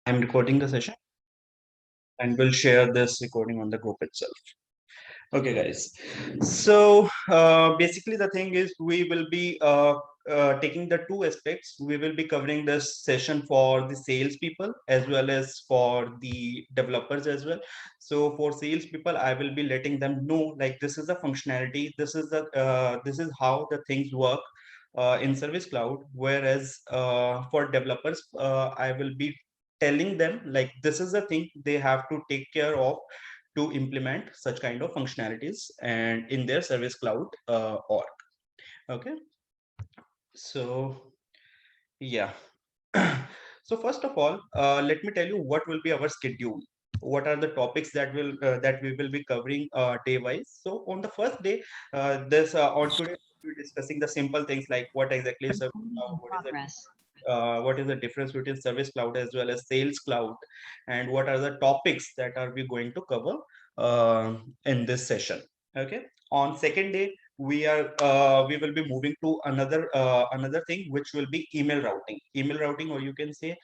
I'm recording the session and we'll share this recording on the group itself. Okay, guys. So basically, the thing is, we will be taking the two aspects. We will be covering this session for the salespeople as well as for the developers as well. So for salespeople, I will be letting them know like this is the functionality. This is how the things work in Service Cloud. Whereas for developers, I will be telling them like this is the thing they have to take care of to implement such kind of functionalities and in their Service Cloud org. Okay, so yeah. So first of all, let me tell you what will be our schedule. What are the topics that we will be covering day wise? So on the first day, this on today we're discussing the simple things like what exactly is Service Cloud, what is the difference between Service Cloud as well as Sales Cloud, and what are the topics that are we going to cover in this session. Okay. On second day, we will be moving to another thing, which will be email routing, or you can say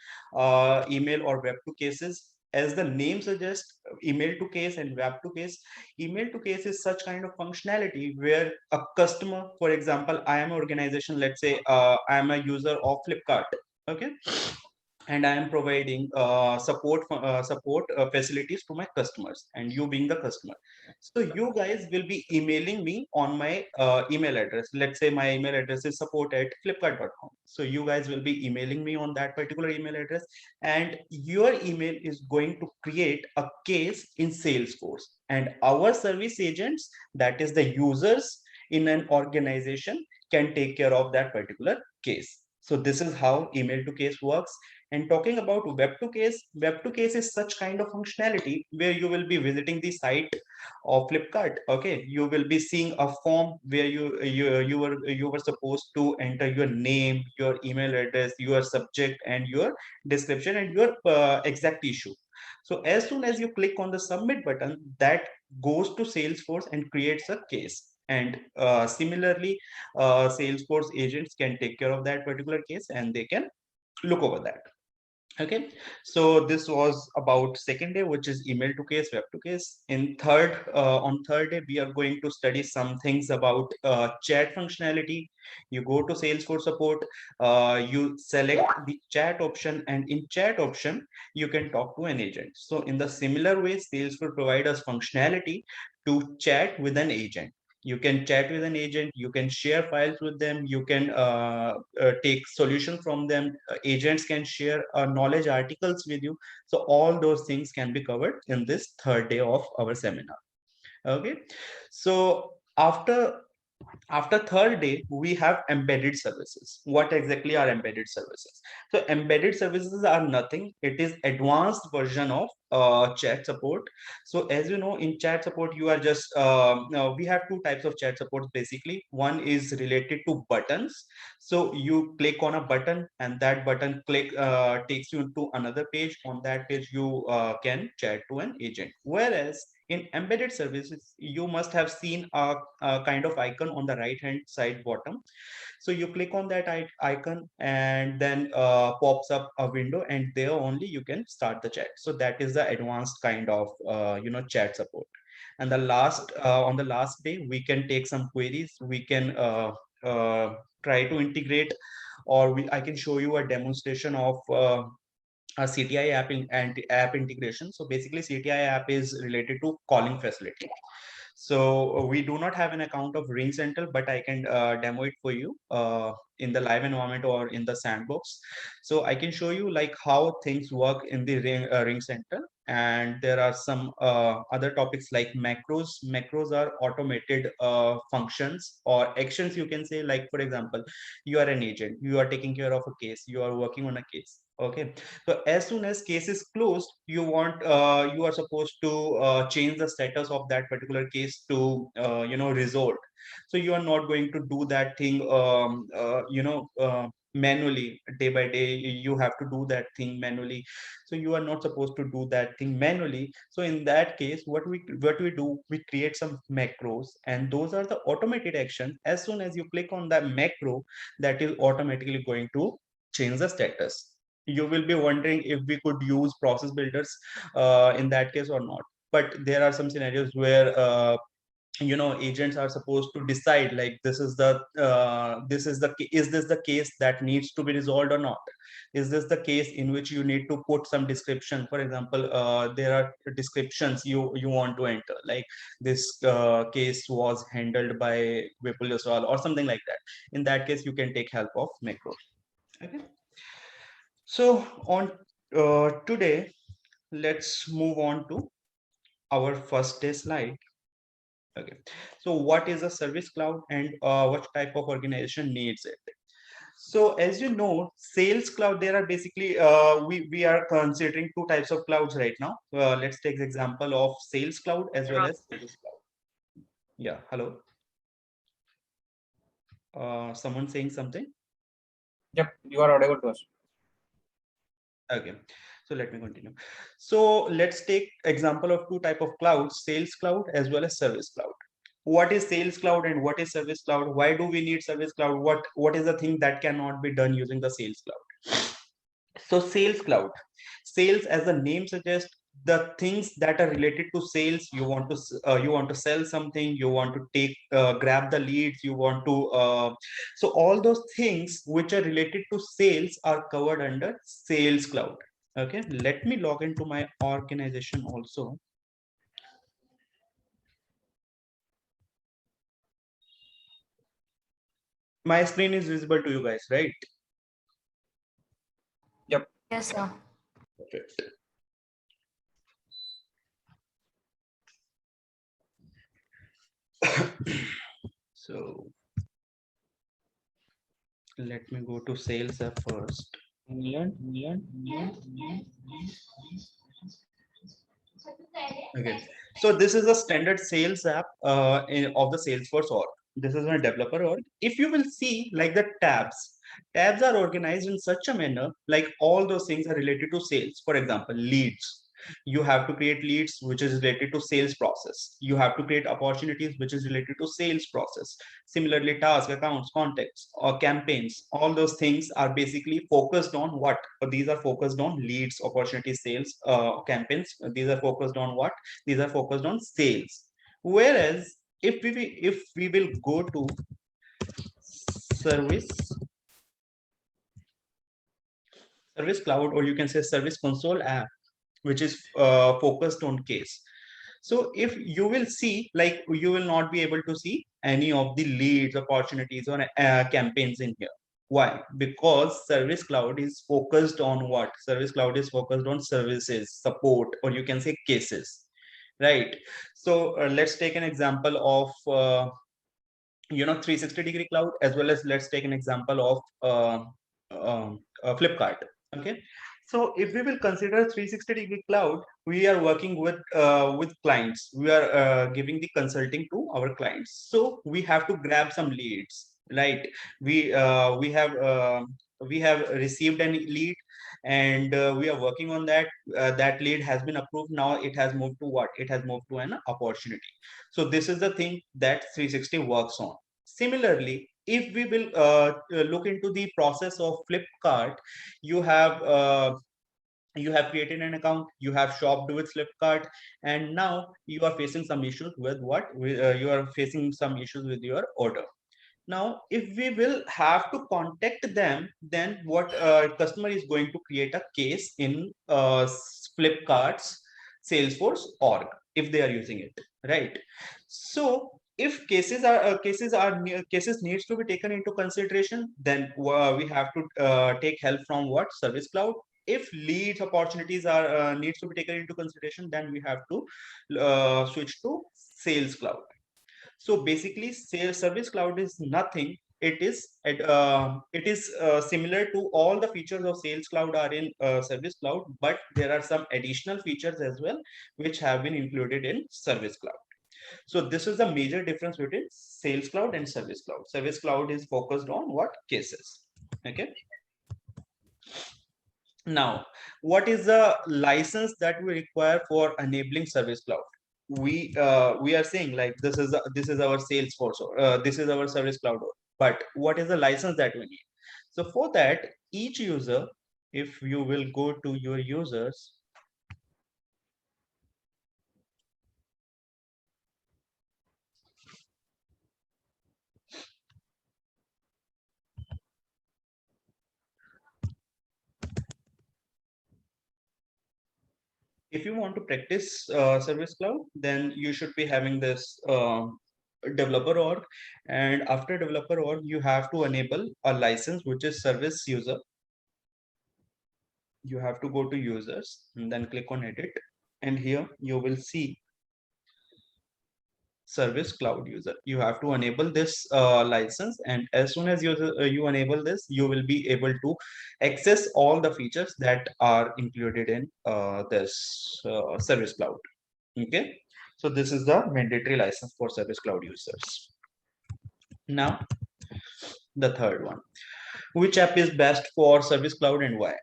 email or web to cases. As the name suggests, email to case and web to case. Email to case is such kind of functionality where a customer, for example, I am an organization, let's say I am a user of Flipkart. Okay, and I am providing support facilities to my customers, and you being the customer, so you guys will be emailing me on my email address. Let's say my email address is support@flipkart.com. So you guys will be emailing me on that particular email address, and your email is going to create a case in Salesforce, and our service agents, that is the users in an organization, can take care of that particular case. So this is how email to case works. And talking about web to case is such kind of functionality where you will be visiting the site of Flipkart. Okay, you will be seeing a form where you were supposed to enter your name, your email address, your subject, and your description and your exact issue. So as soon as you click on the submit button, that goes to Salesforce and creates a case. And similarly, Salesforce agents can take care of that particular case and they can look over that. Okay, so this was about second day, which is email to case, web to case. In on third day, we are going to study some things about chat functionality. You go to Salesforce support, you select the chat option, and in chat option, you can talk to an agent. So in the similar way, Salesforce provides us functionality to chat with an agent. You can chat with an agent, you can share files with them, you can take solutions from them. Agents can share knowledge articles with you. So all those things can be covered in this third day of our seminar. Okay, so after third day, we have embedded services. What exactly are embedded services? So embedded services are nothing. It is advanced version of chat support. So as you know, in chat support, you are just we have two types of chat support basically. One is related to buttons. So you click on a button, and that button takes you to another page. On that page, you can chat to an agent. Whereas in embedded services, you must have seen a kind of icon on the right hand side bottom. So you click on that icon, and then pops up a window, and there only you can start the chat. So that is the advanced kind of chat support. And on the last day, we can take some queries. We can try to integrate, or I can show you a demonstration of a CTI app and app integration. So basically, CTI app is related to calling facility. So we do not have an account of RingCentral, but I can demo it for you in the live environment or in the sandbox. So I can show you like how things work in the RingCentral. And there are some other topics like macros. Macros are automated functions or actions, you can say. Like for example, you are an agent, you are taking care of a case, you are working on a case. Okay, so as soon as case is closed, you are supposed to change the status of that particular case to resolved. So you are not going to do that thing manually. Day by day, you have to do that thing manually. So you are not supposed to do that thing manually. So in that case, what we do, we create some macros, and those are the automated actions. As soon as you click on that macro, that is automatically going to change the status. you will be wondering if we could use process builders in that case or not. But there are some scenarios where agents are supposed to decide, like, is this the case that needs to be resolved or not? Is this the case in which you need to put some description? For example, there are descriptions you want to enter, like this case was handled by Vipul Jaswal or something like that. In that case, you can take help of macros. Okay, so on today, let's move on to our first day slide. Okay, so what is a service cloud, and what type of organization needs it? So as you know, sales cloud, there are basically we are considering two types of clouds right now. Let's take the example of sales cloud as well as service cloud. Yeah, hello. Someone saying something? Yep, you are audible to us. Okay, so let me continue. So let's take example of two type of clouds: sales cloud as well as service cloud. What is sales cloud and what is service cloud? Why do we need service cloud? What is the thing that cannot be done using the sales cloud? So sales cloud, sales, as the name suggests, the things that are related to sales. You want to sell something, you want to take grab the leads, you want to so all those things which are related to sales are covered under sales cloud. Okay, let me log into my organization also. My screen is visible to you guys, right? Yep. Yes, sir. Perfect. So let me go to sales app first. Okay, so this is a standard sales app of the Salesforce org. This is a developer org. If you will see, like, the tabs are organized in such a manner, like all those things are related to sales. For example, leads. You have to create leads, which is related to sales process. You have to create opportunities, which is related to sales process. Similarly, task, accounts, contacts, or campaigns, all those things are basically focused on what? These are focused on leads, opportunities, sales, campaigns. These are focused on what? These are focused on sales. Whereas if we will go to service cloud, or you can say service console app, which is focused on case. So if you will see, like, you will not be able to see any of the leads, opportunities, or campaigns in here. Why? Because service cloud is focused on what? Service cloud is focused on services, support, or you can say cases, right? So let's take an example of 360-degree cloud, as well as let's take an example of Flipkart. Okay, so if we will consider 360-degree cloud, we are working with clients. We are giving the consulting to our clients, so we have to grab some leads, right? We have received any lead, and we are working on that. That lead has been approved. Now it has moved to what? It has moved to an opportunity. So this is the thing that 360 works on. Similarly, if we will look into the process of Flipkart, you have created an account, you have shopped with Flipkart, and now you are facing some issues with what? You are facing some issues with your order. Now, if we will have to contact them, then what? Customer is going to create a case in Flipkart's Salesforce org if they are using it, right? So if cases needs to be taken into consideration, then we have to take help from what? Service cloud. If leads, opportunities are needs to be taken into consideration, then we have to switch to sales cloud. So basically, sales service cloud is nothing. It is similar to all the features of sales cloud are in service cloud, but there are some additional features as well which have been included in service cloud. So this is the major difference between sales cloud and service cloud. Service cloud is focused on what? Cases. Okay. Now, what is the license that we require for enabling service cloud? We are saying, like, this is our Salesforce, or this is our service cloud, but what is the license that we need? So for that, each user if you will go to your users, if you want to practice Service Cloud, then you should be having this developer org. And after developer org, you have to enable a license, which is service user. You have to go to users and then click on edit. And here you will see Service Cloud user. You have to enable this license, and as soon as you enable this, you will be able to access all the features that are included in this Service Cloud. Okay, so this is the mandatory license for Service Cloud users. Now, the third one, which app is best for Service Cloud and why?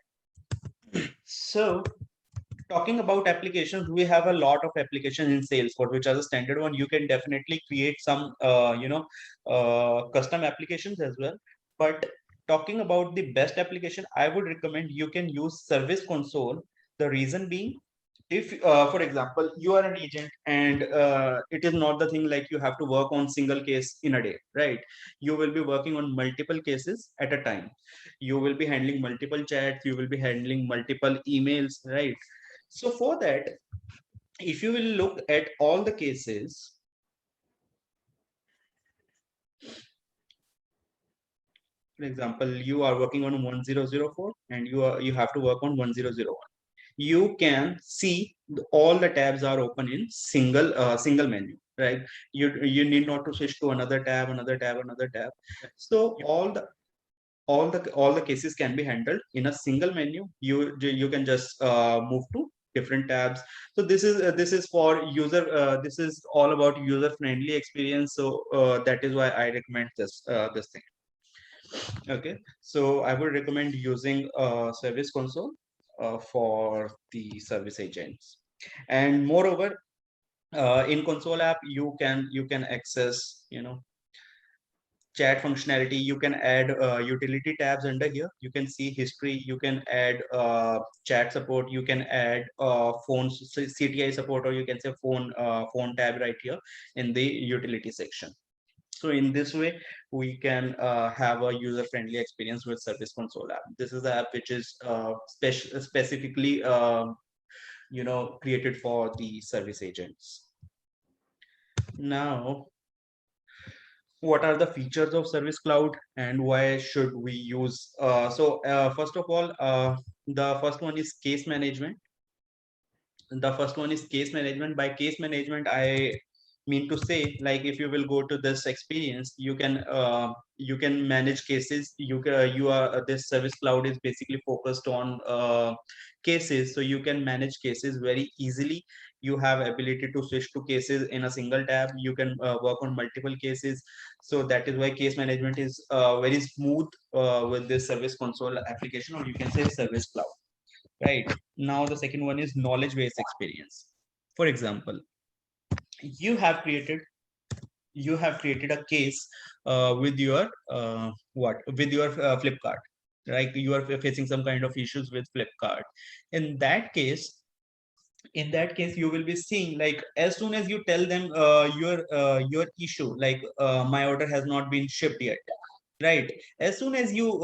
So, talking about applications, we have a lot of applications in Salesforce, which are the standard one. You can definitely create some, custom applications as well. But talking about the best application, I would recommend you can use Service Console. The reason being, if for example you are an agent and it is not the thing like you have to work on single case in a day, right? You will be working on multiple cases at a time. You will be handling multiple chats, you will be handling multiple emails, right? So for that, if you will look at all the cases, for example, you are working on 1004 and you have to work on 1001. You can see all the tabs are open in single menu, right? You need not to switch to another tab, another tab, another tab. So all the cases can be handled in a single menu. You can just move to different tabs. So this is for user, this is all about user friendly experience. So that is why I recommend this thing. Okay, so I would recommend using Service Console for the service agents. And moreover, in console app, you can access, chat functionality. You can add utility tabs under here. You can see history, you can add chat support, you can add phone CTI support, or you can say phone tab right here in the utility section. So in this way, we can have a user-friendly experience with Service Console app. This is the app which is specifically, created for the service agents. Now, what are the features of Service Cloud and why should we use? First of all, the first one is case management. By case management, I mean to say, like, if you will go to this experience, you can manage cases. This Service Cloud is basically focused on cases, so you can manage cases very easily. You have ability to switch to cases in a single tab. You can work on multiple cases. So that is why case management is very smooth with this Service Console application, or you can say Service Cloud. Right. Now the second one is knowledge based experience. For example, you have created a case with your Flipkart, right? You are facing some kind of issues with Flipkart. In that case, you will be seeing, like, as soon as you tell them your issue, like, my order has not been shipped yet, right? As soon as you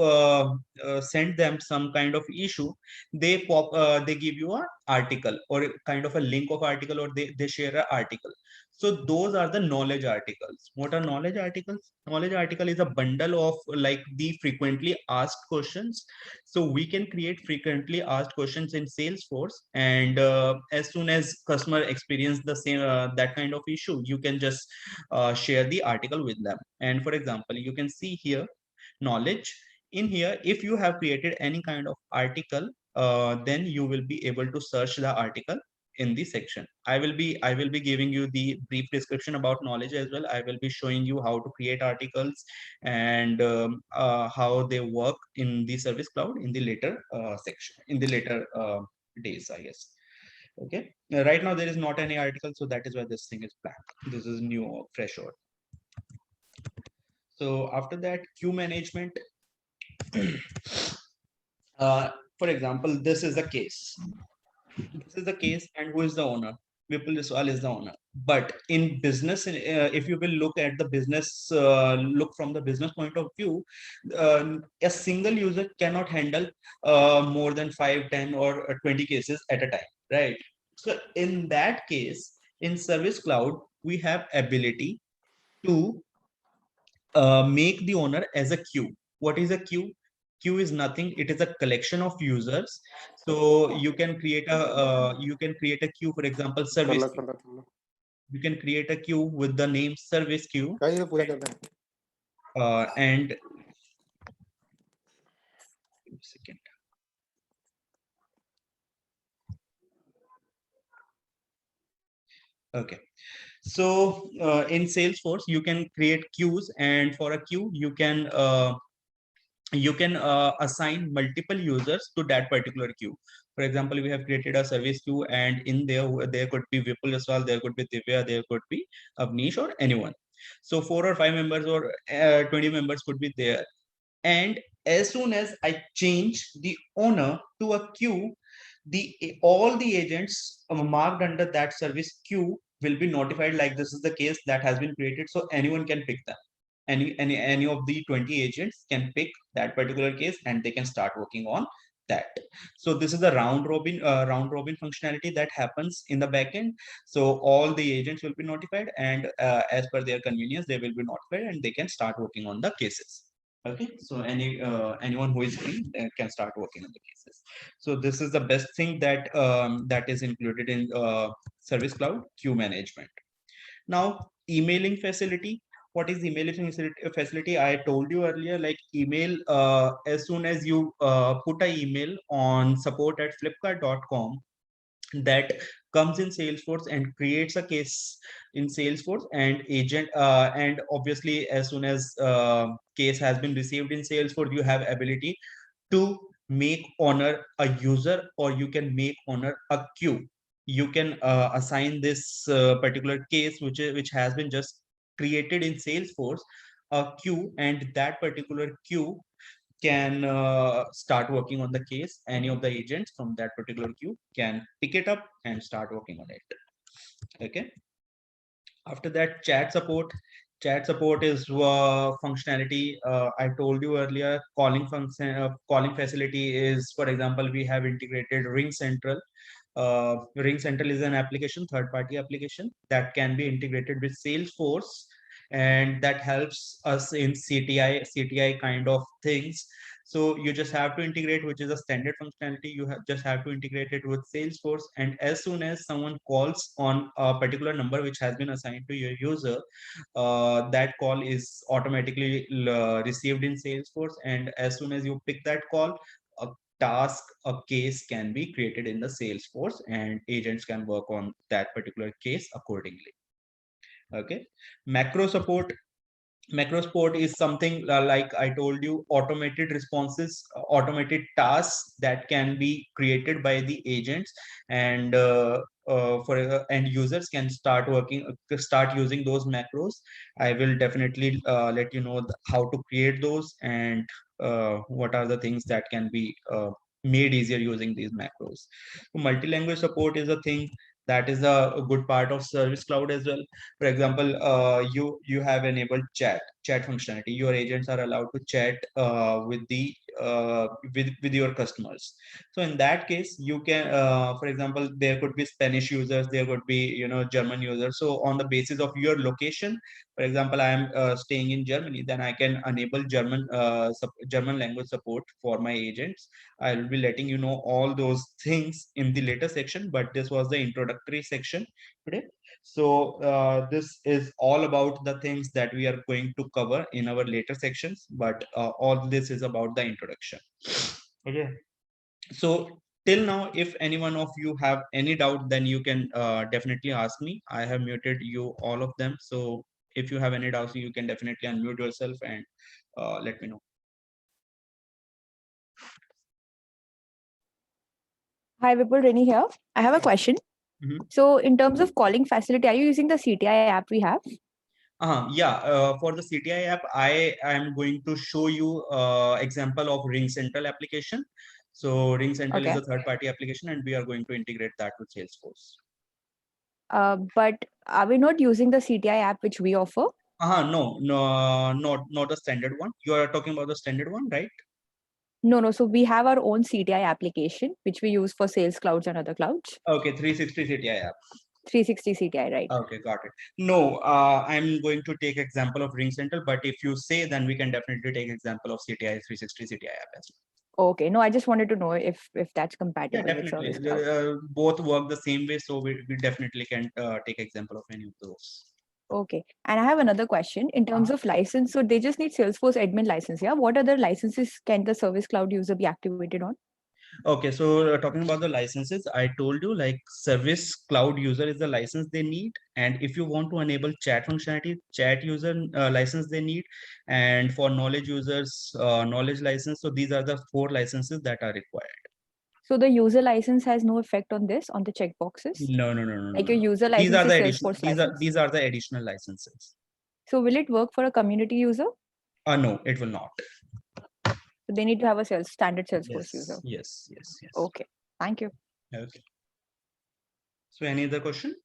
send them some kind of issue, they give you an article or a kind of a link of article, or they share an article. So those are the knowledge articles. What are knowledge articles? Knowledge article is a bundle of, like, the frequently asked questions. So we can create frequently asked questions in Salesforce, and as soon as customer experience the same that kind of issue, you can just share the article with them. And for example, you can see here knowledge. In here, if you have created any kind of article, then you will be able to search the article in the section. I will be giving you the brief description about knowledge as well. I will be showing you how to create articles and how they work in the Service Cloud in the later section, in the later days, I guess. Okay, right now there is not any article, so that is why this thing is blank. This is new, fresh order. So after that, queue management. for example, this is the case. This is the case, and who is the owner? Vipul Biswal is the owner. But in business, if you will look at the business, look from the business point of view, a single user cannot handle more than 5, 10, or 20 cases at a time, right? So in that case, in Service Cloud, we have ability to make the owner as a queue. What is a queue? Queue is nothing. It is a collection of users. So you can create a queue. For example, service queue. You can create a queue with the name service queue. And second. Okay. So in Salesforce, you can create queues, and for a queue, you can assign multiple users to that particular queue. For example, we have created a service queue, and in there could be Vipul as well, there could be Divya, there could be Avnish, or anyone. So 4 or 5 members or 20 members could be there. And as soon as I change the owner to a queue, all the agents marked under that service queue will be notified, like this is the case that has been created, so anyone can pick them. Any of the 20 agents can pick that particular case, and they can start working on that. So this is the round robin functionality that happens in the backend. So all the agents will be notified, and as per their convenience, they will be notified, and they can start working on the cases. Okay, so anyone who is free can start working on the cases. So this is the best thing that is included in Service Cloud queue management. Now, emailing facility. What is emailing facility? I told you earlier, like email, as soon as you put an email on support@flipkart.com, that comes in Salesforce and creates a case in Salesforce, and and obviously as soon as case has been received in Salesforce, you have ability to make owner a user, or you can make owner a queue. You can assign this particular case which has been just created in Salesforce a queue, and that particular queue can start working on the case. Any of the agents from that particular queue can pick it up and start working on it. Okay. After that, chat support. Chat support is functionality. I told you earlier, calling facility is, for example, we have integrated Ring Central. Ring Central is an application, third-party application that can be integrated with Salesforce, and that helps us in CTI kind of things. So you just have to integrate, which is a standard functionality. You just have to integrate it with Salesforce, and as soon as someone calls on a particular number which has been assigned to your user, that call is automatically received in Salesforce, and as soon as you pick that call, a a case can be created in the Salesforce, and agents can work on that particular case accordingly. Okay. Macro support. Macro support is something like I told you, automated responses, automated tasks that can be created by the agents, and and users can start using those macros. I will definitely let you know how to create those, and what are the things that can be made easier using these macros. So multi-language support is a thing that is a good part of Service Cloud as well. For example, you have enabled chat functionality. Your agents are allowed to chat with the with your customers. So in that case, you can, for example, there could be Spanish users, there could be German users. So on the basis of your location, for example, I am staying in Germany, then I can enable German language support for my agents. I will be letting you know all those things in the later section, but this was the introductory section today. So this is all about the things that we are going to cover in our later sections, but all this is about the introduction. Okay. So till now, if any one of you have any doubt, then you can definitely ask me. I have muted you all of them. So if you have any doubts, you can definitely unmute yourself and let me know. Hi, Vipul, Rini here. I have a question. So in terms of calling facility, are you using the CTI app we have? Yeah, for the CTI app, I am going to show you example of Ring Central application. So RingCentral is Okay. a third-party application, and we are going to integrate that with Salesforce. But are we not using the CTI app which we offer? No, not the standard one. You are talking about the standard one, right? No. So we have our own CTI application which we use for Sales Clouds and other clouds. Okay, 360 CTI app. 360 CTI, right? Okay, got it. No, I'm going to take example of RingCentral, but if you say, then we can definitely take example of CTI 360 CTI app as well. Okay. No, I just wanted to know if that's Yeah, compatible with definitely. Service Cloud. Both work the same way, so we definitely can take example of any of those. Okay. And I have another question in terms of license. So they just need Salesforce admin license. Yeah. What other licenses can the Service Cloud user be activated on? Okay, so talking about the licenses, I told you like Service Cloud user is the license they need, and if you want to enable chat functionality, chat user license they need, and for knowledge users, knowledge license. So these are the 4 licenses that are required. So the user license has no effect on this, on the checkboxes? No. Like your user These license are is the additional. Salesforce license. These are the additional licenses. So will it work for a community user? No, it will not. So they need to have a standard Salesforce user. Yes. Okay. Thank you. Okay. So any other question?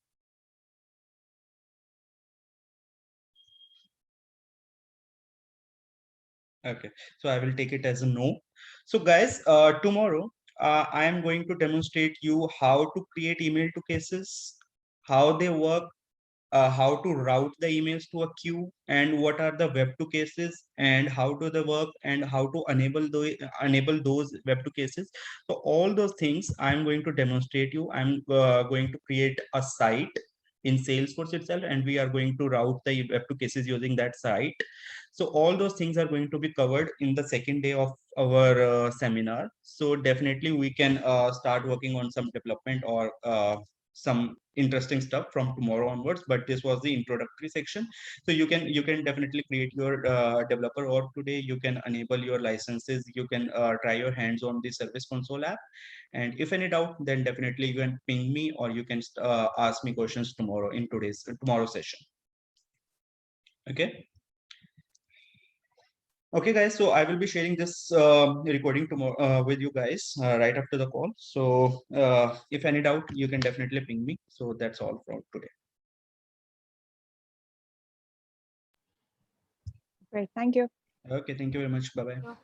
Okay, so I will take it as a no. So guys, tomorrow I am going to demonstrate you how to create email to cases, how they work, how to route the emails to a queue, and what are the web to cases, and how do they work, and how to enable those web to cases. So all those things I'm going to demonstrate you. I'm going to create a site in Salesforce itself, and we are going to route the web to cases using that site. So all those things are going to be covered in the second day of our seminar. So definitely we can start working on some development or some interesting stuff from tomorrow onwards, but this was the introductory section. So you can definitely create your developer org today. You can enable your licenses. You can try your hands on the Service Console app, and if any doubt, then definitely you can ping me, or you can ask me questions tomorrow in tomorrow session. Okay guys, so I will be sharing this recording tomorrow with you guys right after the call. So if any doubt, you can definitely ping me. So that's all from today. Great. Thank you. Okay, thank you very much. Bye bye.